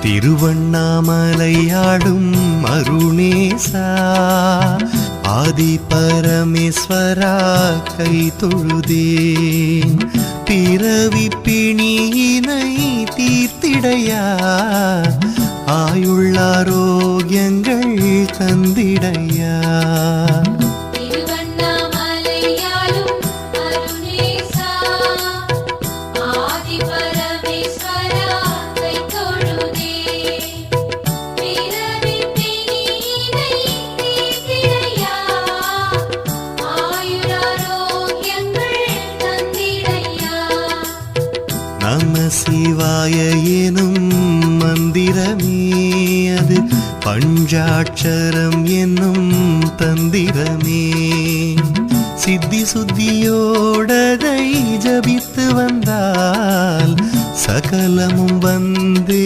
திருவண்ணாமலையாடும் அருணேசா ஆதி பரமேஸ்வரா கை தொழுதேன் பிறவி பிணியினை தீர்த்திடையா ஆயுள்ளாரோக்கியங்கள் தந்திடையா நம சிவாய எனும் மந்திரமே அது பஞ்சாட்சரம் என்னும் தந்திரமே சித்தி சுத்தியோடதை ஜபித்து வந்தால் சகலமும் வந்து